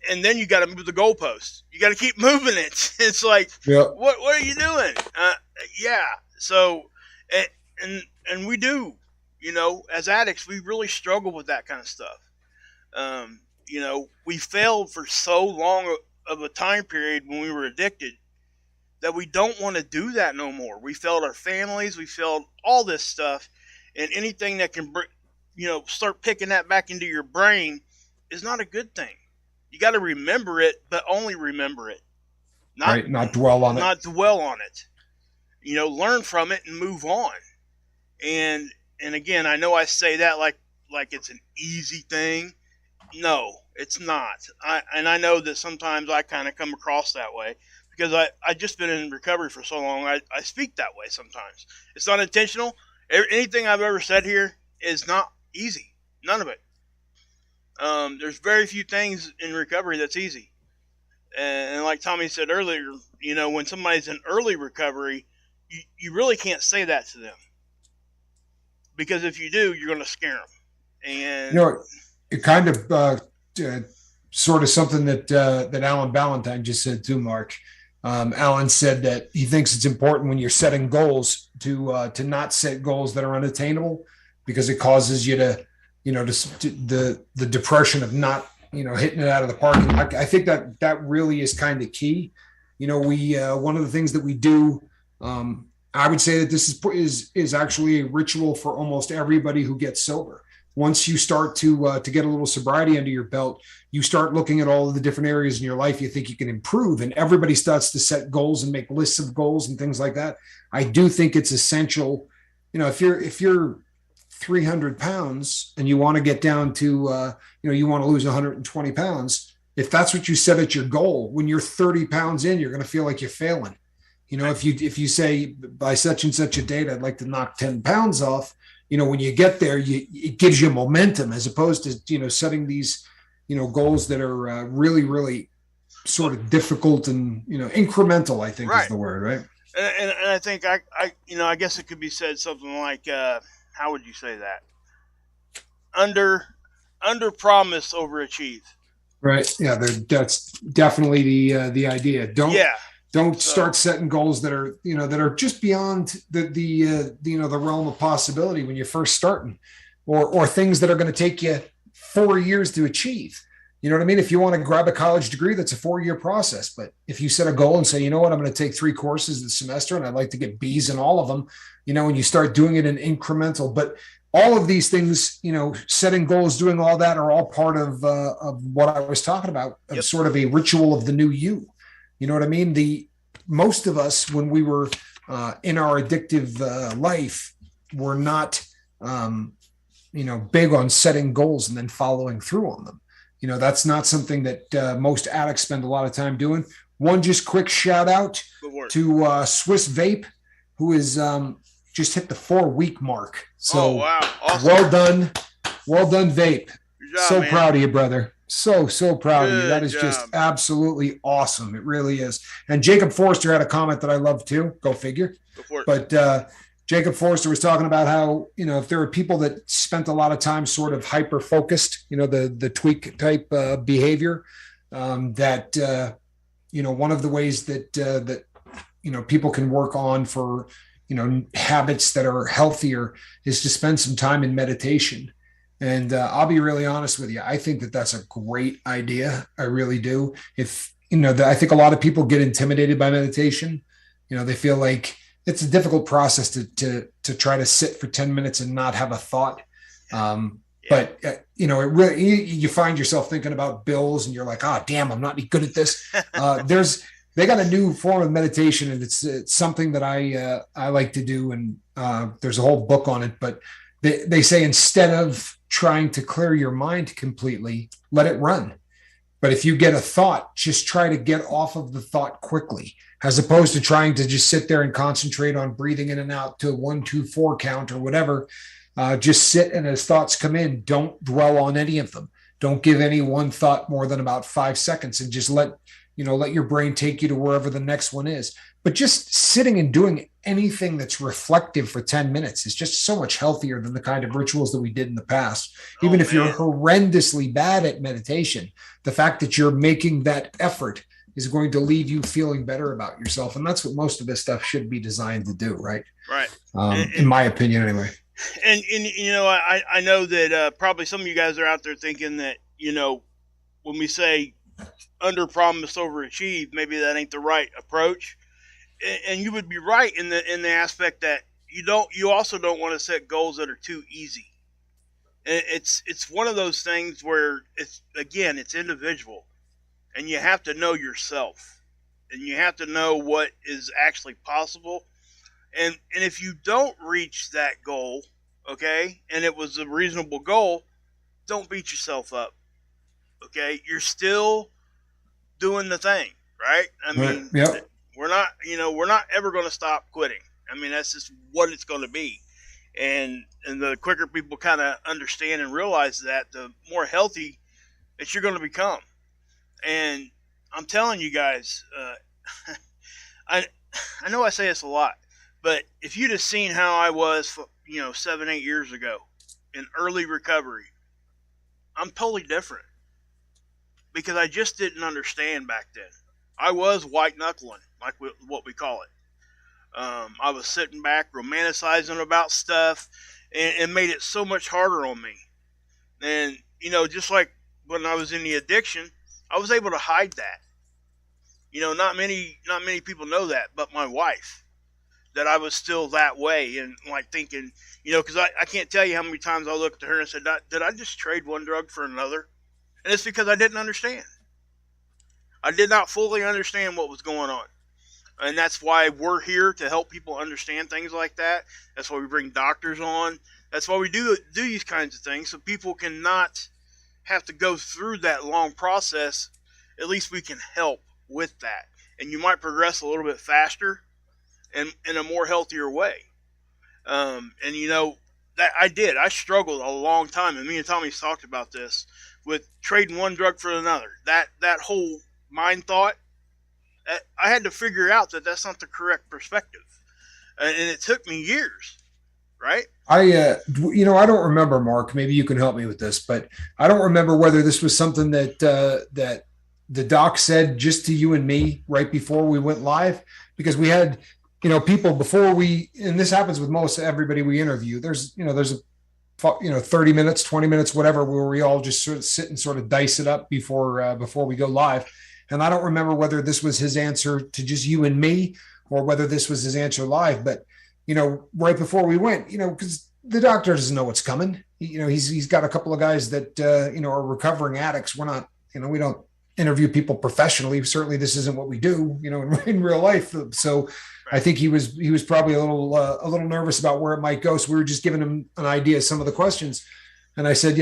And then you got to move the goalposts. You got to keep moving it. It's like, what are you doing? Yeah. So, and we do, as addicts, we really struggle with that kind of stuff. We failed for so long of a time period when we were addicted that we don't want to do that no more. We failed our families. We failed all this stuff, and anything that can, start picking that back into your brain is not a good thing. You got to remember it, but only remember it. Not dwell on it. Not dwell on it. Learn from it and move on. And again, I know I say that like it's an easy thing. No, it's not. I know that sometimes I kind of come across that way, because I just been in recovery for so long. I speak that way sometimes. It's not intentional. Anything I've ever said here is not easy. None of it. There's very few things in recovery that's easy. And like Tommy said earlier, when somebody's in early recovery, you really can't say that to them, because if you do, you're going to scare them. And it kind of sort of something that Alan Ballantyne just said too, Mark. Alan said that he thinks it's important when you're setting goals to not set goals that are unattainable, because it causes you to, the depression of not, hitting it out of the park. And I think that really is kind of key. We one of the things that we do, I would say that this is actually a ritual for almost everybody who gets sober. Once you start to get a little sobriety under your belt, you start looking at all of the different areas in your life you think you can improve, and everybody starts to set goals and make lists of goals and things like that. I do think it's essential. If you're 300 pounds and you want to get down to, you want to lose 120 pounds. If that's what you set at your goal, when you're 30 pounds in, you're going to feel like you're failing. If you say by such and such a date, I'd like to knock 10 pounds off, when you get there, it gives you momentum, as opposed to, setting these, goals that are really, really sort of difficult and, incremental, I think is the word, right? And I think I guess it could be said something like, how would you say that? Under promise, overachieve. Right. Yeah. That's definitely the idea. Don't start setting goals that are just beyond the realm of possibility when you're first starting, or things that are going to take you 4 years to achieve. You know what I mean? If you want to grab a college degree, that's a 4-year process. But if you set a goal and say, you know what, I'm going to take 3 courses this semester and I'd like to get B's in all of them, and you start doing it in incremental. But all of these things, setting goals, doing all that are all part of what I was talking about, of sort of a ritual of the new you. You know what I mean? Most of us, when we were in our addictive life, were not, big on setting goals and then following through on them. That's not something that most addicts spend a lot of time doing. One just quick shout out to Swiss Vape, who is just hit the 4-week mark. So wow. Awesome. Well done, Vape. Job, so man. Proud of you, brother. So proud of you. That is job. Just absolutely awesome. It really is. And Jacob Forster had a comment that I love too. Go figure. Go for it. But Jacob Forster was talking about how, if there are people that spent a lot of time sort of hyper focused, the tweak type behavior, that one of the ways that people can work on for habits that are healthier is to spend some time in meditation. And I'll be really honest with you. I think that that's a great idea. I really do. If, I think a lot of people get intimidated by meditation. They feel like it's a difficult process to try to sit for 10 minutes and not have a thought. But it really, you find yourself thinking about bills and you're like, oh, damn, I'm not any good at this. They got a new form of meditation, and it's something that I like to do. And there's a whole book on it, but they say, instead of trying to clear your mind completely, let it run. But if you get a thought, just try to get off of the thought quickly, as opposed to trying to just sit there and concentrate on breathing in and out to 1, 2, 4 count or whatever. Just sit, and as thoughts come in, don't dwell on any of them. Don't give any one thought more than about 5 seconds, and just let your brain take you to wherever the next one is. But just sitting and doing anything that's reflective for 10 minutes is just so much healthier than the kind of rituals that we did in the past. Even if you're horrendously bad at meditation, the fact that you're making that effort is going to leave you feeling better about yourself. And that's what most of this stuff should be designed to do, right? Right. In my opinion, anyway. And I know that probably some of you guys are out there thinking that, when we say under promise, overachieve, maybe that ain't the right approach. And you would be right in the aspect that you also don't want to set goals that are too easy. And it's one of those things where it's individual, and you have to know yourself, and you have to know what is actually possible. And if you don't reach that goal, okay, and it was a reasonable goal, don't beat yourself up. Okay, you're still doing the thing, right? I mean, yep. We're not ever going to stop quitting. I mean, that's just what it's going to be. And the quicker people kind of understand and realize that, the more healthy that you're going to become. And I'm telling you guys, I I know I say this a lot, but if you'd have seen how I was, 7, 8 years ago in early recovery, I'm totally different because I just didn't understand back then. I was white knuckling, like what we call it. I was sitting back romanticizing about stuff, and it made it so much harder on me. And just like when I was in the addiction, I was able to hide that. Not many people know that, but my wife, that I was still that way, and like thinking, because I can't tell you how many times I looked at her and said, "Did I just trade one drug for another?" And it's because I didn't understand. I did not fully understand what was going on. And that's why we're here to help people understand things like that. That's why we bring doctors on. That's why we do these kinds of things, so people cannot have to go through that long process. At least we can help with that, and you might progress a little bit faster and in a more healthier way. And that I did. I struggled a long time, and me and Tommy's talked about this with trading one drug for another. That whole mind thought, I had to figure out that that's not the correct perspective, and it took me years, right? I don't remember, Mark. Maybe you can help me with this, but I don't remember whether this was something that the doc said just to you and me right before we went live, because we had, people before and this happens with most everybody we interview. There's a 30 minutes, 20 minutes, whatever, where we all just sort of sit and sort of dice it up before we go live. And I don't remember whether this was his answer to just you and me or whether this was his answer live. But, right before we went, because the doctor doesn't know what's coming. He's got a couple of guys that, are recovering addicts. We're not, we don't interview people professionally. Certainly this isn't what we do, in real life. So I think he was probably a little nervous about where it might go. So we were just giving him an idea of some of the questions. And I said,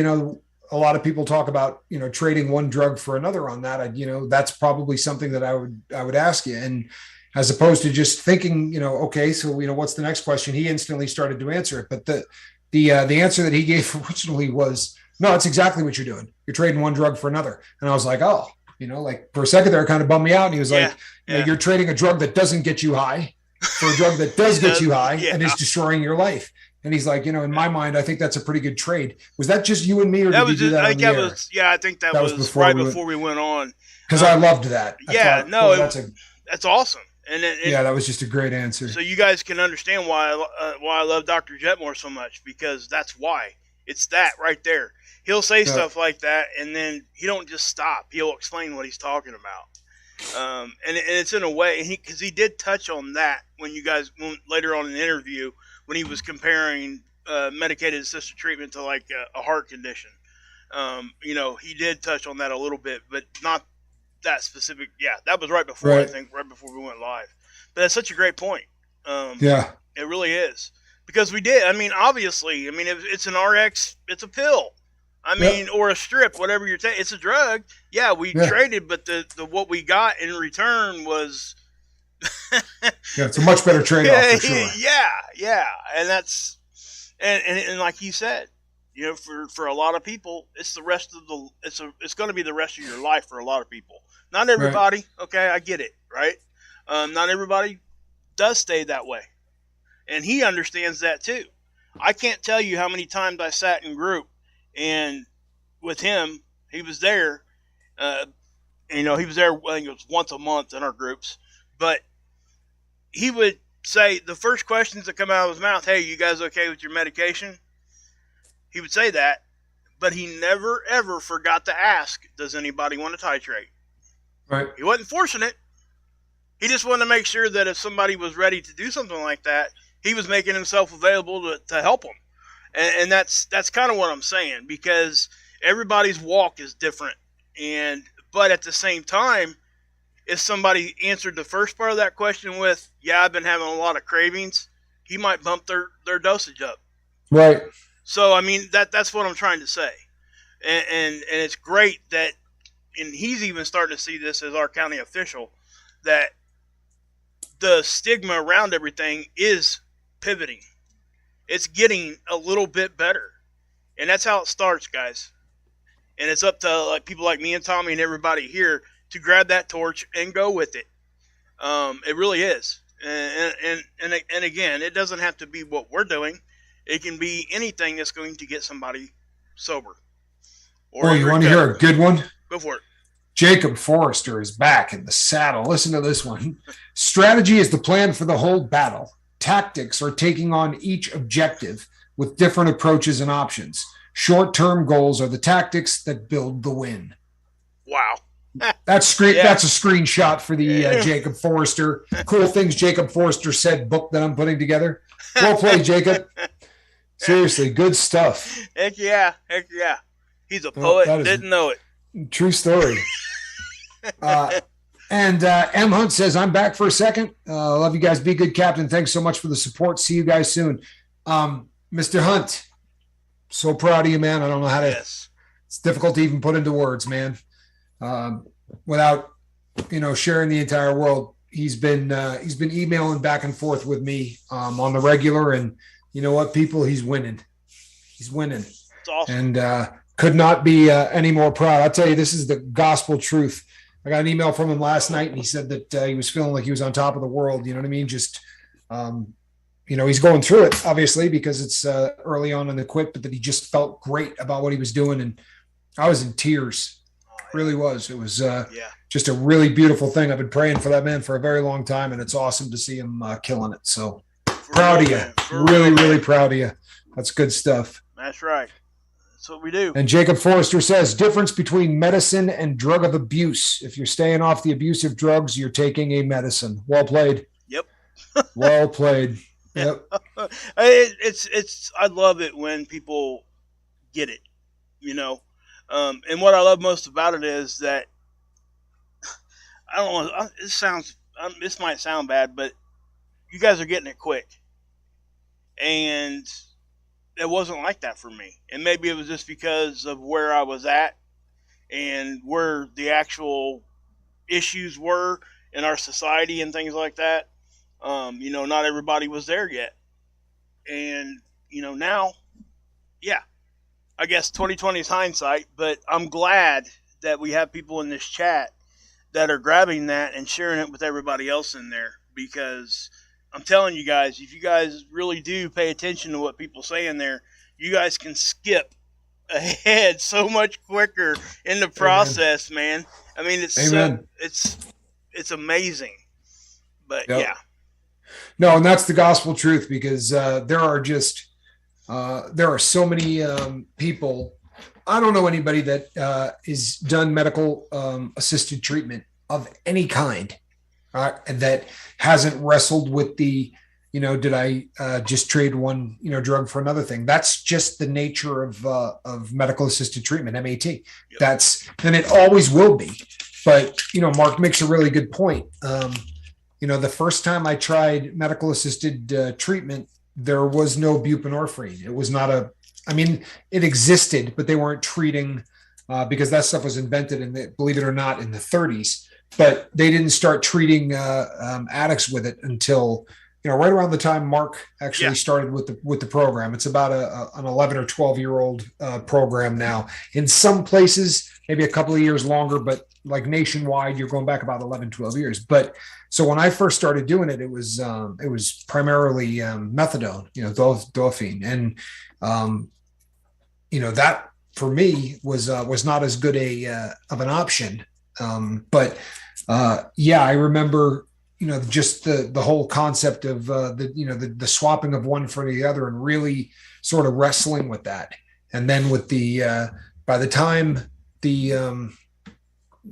a lot of people talk about, trading one drug for another on that. That's probably something that I would ask you. And as opposed to just thinking, okay, so, what's the next question? He instantly started to answer it. But the answer that he gave originally was, no, that's exactly what you're doing. You're trading one drug for another. And I was like, oh, like for a second there, it kind of bummed me out. And he was like, you're trading a drug that doesn't get you high for a drug that does get you high and is destroying your life. And he's like, in my mind, I think that's a pretty good trade. Was that just you and me, or did you do that on the air? I think that was right before we went on. Because I loved that. That's awesome. And that was just a great answer. So you guys can understand why I love Dr. Jetmore so much, because that's why. It's that right there. He'll say stuff like that, and then he don't just stop. He'll explain what he's talking about. And it's in a way, because he did touch on that when later on in the interview, when he was comparing medicated assisted treatment to like a heart condition. He did touch on that a little bit, but not that specific. Yeah, that was right before, I think, right before we went live. But that's such a great point. It really is. Because we did. I mean, obviously, if it's an RX, it's a pill. Or a strip, whatever you're taking. It's a drug. Yeah, we traded, but the what we got in return was... it's a much better trade-off for sure. Yeah. And that's... And like you said, for a lot of people, it's the rest of the... It's going to be the rest of your life for a lot of people. Not everybody. Right. Okay, I get it, right? Not everybody does stay that way. And he understands that too. I can't tell you how many times I sat in group and with him, he was there. He was there, I think it was once a month in our groups. But he would say the first questions that come out of his mouth, hey, you guys okay with your medication? He would say that, but he never, ever forgot to ask, does anybody want to titrate? Right. He wasn't forcing it. He just wanted to make sure that if somebody was ready to do something like that, he was making himself available to help them. And that's kind of what I'm saying, because everybody's walk is different. But at the same time, if somebody answered the first part of that question with, yeah, I've been having a lot of cravings, he might bump their dosage up. Right. So, that's what I'm trying to say. And it's great that, and he's even starting to see this as our county official, that the stigma around everything is pivoting. It's getting a little bit better. And that's how it starts, guys. And it's up to like people like me and Tommy and everybody here to grab that torch and go with it. It really is. And again, it doesn't have to be what we're doing. It can be anything that's going to get somebody sober. Or you want to hear a good one? Go for it. Jacob Forrester is back in the saddle. Listen to this one. Strategy is the plan for the whole battle. Tactics are taking on each objective with different approaches and options. Short-term goals are the tactics that build the win. Wow. That's a screenshot for the Jacob Forrester Cool Things Jacob Forrester Said book that I'm putting together. Well played, Jacob. Seriously, good stuff. Heck yeah. He's a poet. Didn't know it. True story. And M. Hunt says, I'm back for a second. Love you guys. Be good, Captain. Thanks so much for the support. See you guys soon. Mr. Hunt, so proud of you, man. I don't know how to. Yes. It's difficult to even put into words, man. Without, sharing the entire world. He's been emailing back and forth with me on the regular. And you know what, people? He's winning. He's winning. It's awesome. And could not be any more proud. I'll tell you, this is the gospel truth. I got an email from him last night, and he said that he was feeling like he was on top of the world. You know what I mean? Just, he's going through it, obviously, because it's early on in the quit, but that he just felt great about what he was doing. And I was in tears. Really was. It was just a really beautiful thing. I've been praying for that man for a very long time, and it's awesome to see him killing it. So proud of you. Really proud of you. That's good stuff. That's right. That's what we do. And Jacob Forrester says, difference between medicine and drug of abuse. If you're staying off the abusive drugs, you're taking a medicine. Well played. Yep. Well played. Yep. I love it when people get it, and what I love most about it is that I don't know. This might sound bad, but you guys are getting it quick, and it wasn't like that for me. And maybe it was just because of where I was at and where the actual issues were in our society and things like that. Not everybody was there yet. And, now, I guess 2020 is hindsight, but I'm glad that we have people in this chat that are grabbing that and sharing it with everybody else in there, because I'm telling you guys, if you guys really do pay attention to what people say in there, you guys can skip ahead so much quicker in the process. Amen. Man. I mean, it's amazing, but yep. Yeah. No, and that's the gospel truth, because there are so many people. I don't know anybody that is done medical assisted treatment of any kind that hasn't wrestled with the, did I just trade one, drug for another thing? That's just the nature of medical assisted treatment, MAT. Yep. And it always will be. But, Mark makes a really good point. The first time I tried medical assisted treatment, there was no buprenorphine. It was not it existed, but they weren't treating because that stuff was invented believe it or not, in the 30s. But they didn't start treating addicts with it until, right around the time Mark actually started with the program. It's about an 11 or 12-year-old program now. In some places, maybe a couple of years longer, but like nationwide, you're going back about 11, 12 years. But so when I first started doing it, it was primarily methadone, Dolphine. And, that for me was not as good of an option. But I remember, just the whole concept of the swapping of one for the other and really sort of wrestling with that. And then with by the time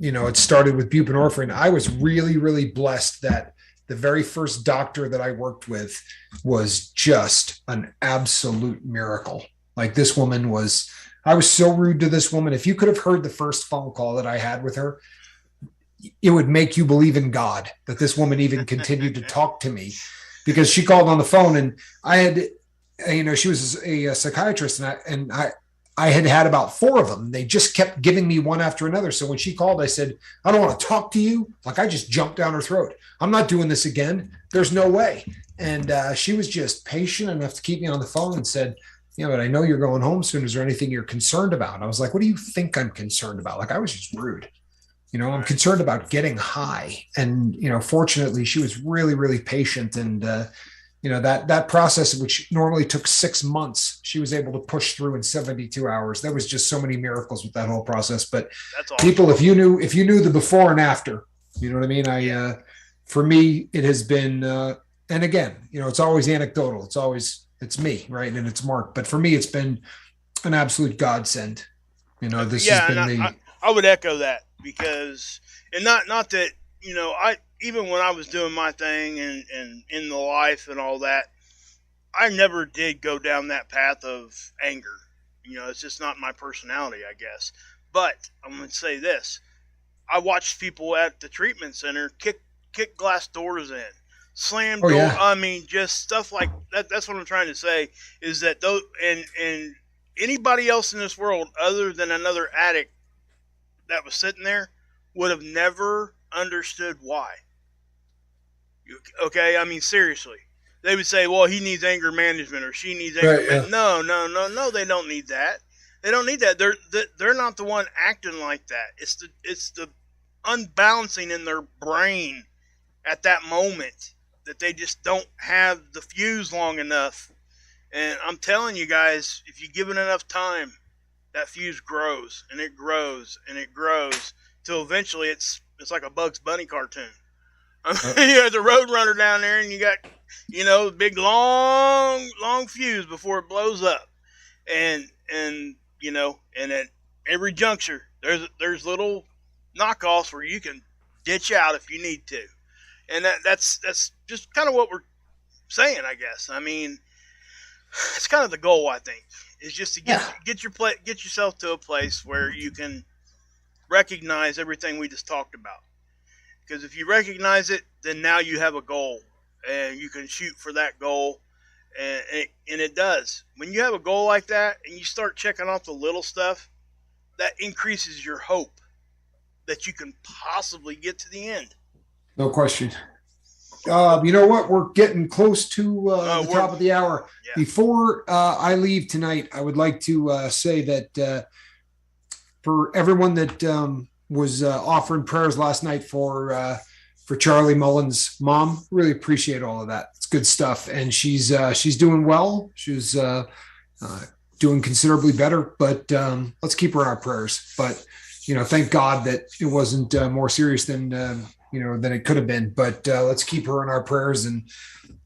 it started with buprenorphine, I was really, really blessed that the very first doctor that I worked with was just an absolute miracle. Like, this woman I was so rude to this woman. If you could have heard the first phone call that I had with her, it would make you believe in God that this woman even continued to talk to me, because she called on the phone, and I had, she was a psychiatrist, and I had about 4 of them. They just kept giving me one after another. So when she called, I said, I don't want to talk to you. Like, I just jumped down her throat. I'm not doing this again. There's no way. And she was just patient enough to keep me on the phone and said, yeah, but I know you're going home soon. Is there anything you're concerned about? And I was like, what do you think I'm concerned about? Like, I was just rude. I'm Right. concerned about getting high. And, fortunately she was really, really patient. And, that process, which normally took 6 months, she was able to push through in 72 hours. There was just so many miracles with that whole process. But That's awesome. people, if you knew the before and after, you know what I mean? Yeah. For me, it has been, and again, it's always anecdotal. It's me, right? And it's Mark. But for me, it's been an absolute godsend. This has Yeah, and been I would echo that because, and not that, I, even when I was doing my thing and in the life and all that, I never did go down that path of anger. It's just not my personality, I guess. But I'm going to say this: I watched people at the treatment center kick glass doors in, slam oh door. yeah. I mean, just stuff like that. That's what I'm trying to say is that those and anybody else in this world other than another addict that was sitting there would have never understood why. Okay, I mean seriously. They would say, "Well, he needs anger management or she needs anger Right. management." Yeah. No, no, no, no. They don't need that. They don't need that. They're not the one acting like that. It's the unbalancing in their brain at that moment that they just don't have the fuse long enough. And I'm telling you guys, if you give it enough time, that fuse grows and it grows and it grows till eventually it's like a Bugs Bunny cartoon. Uh, You have the road runner down there, and you got big long fuse before it blows up, and at every juncture there's little knockoffs where you can ditch out if you need to, and that's just kind of what we're saying, I guess. I mean, it's kind of the goal, I think, is just to yeah. get yourself to a place where you can recognize everything we just talked about. Because if you recognize it, then now you have a goal, and you can shoot for that goal. And it does. When you have a goal like that, and you start checking off the little stuff, that increases your hope that you can possibly get to the end. No question. You know what? We're getting close to the We're top of the hour. Yeah, Before I leave tonight, I would like to say that for everyone that was offering prayers last night for Charlie Mullen's mom, really appreciate all of that. It's good stuff, and she's doing well. She's doing considerably better, but let's keep her in our prayers. But thank God that it wasn't more serious than than it could have been. But let's keep her in our prayers. And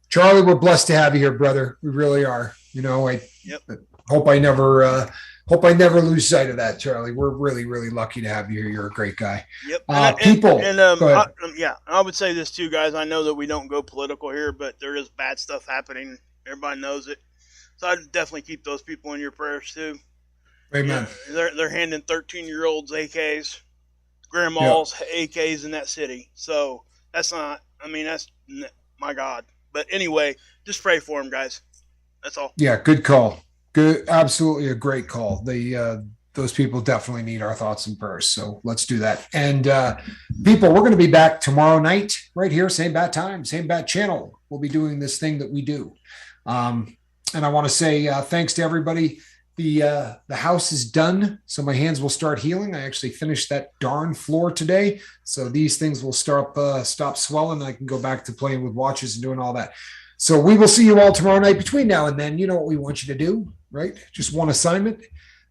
Charlie, we're blessed to have you here, brother. We really are. I yep, hope I never lose sight of that, Charlie. We're really, really lucky to have you here. You're a great guy. yep. People, go ahead. Yeah, I would say this too, guys. I know that we don't go political here, but there is bad stuff happening. Everybody knows it, so I'd definitely keep those people in your prayers too. Amen. They're handing 13-year-olds AKs, Yeah. grandmas AKs in that city. So that's not. I mean, that's my God. But anyway, just pray for them, guys. That's all. Yeah. Good call. Good. Absolutely a great call. Those people definitely need our thoughts and prayers. So let's do that. And people, we're going to be back tomorrow night right here. Same bat time, same bat channel. We'll be doing this thing that we do. And I want to say thanks to everybody. The house is done, so my hands will start healing. I actually finished that darn floor today, so these things will stop swelling. I can go back to playing with watches and doing all that. So we will see you all tomorrow night. Between now and then, you know what we want you to do, right? Just one assignment.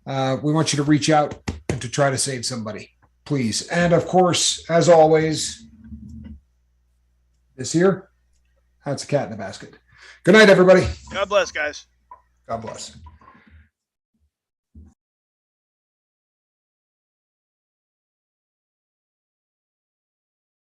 We want you to reach out and to try to save somebody, please. And of course, as always, this here, that's a cat in the basket. Good night, everybody. God bless, guys. God bless.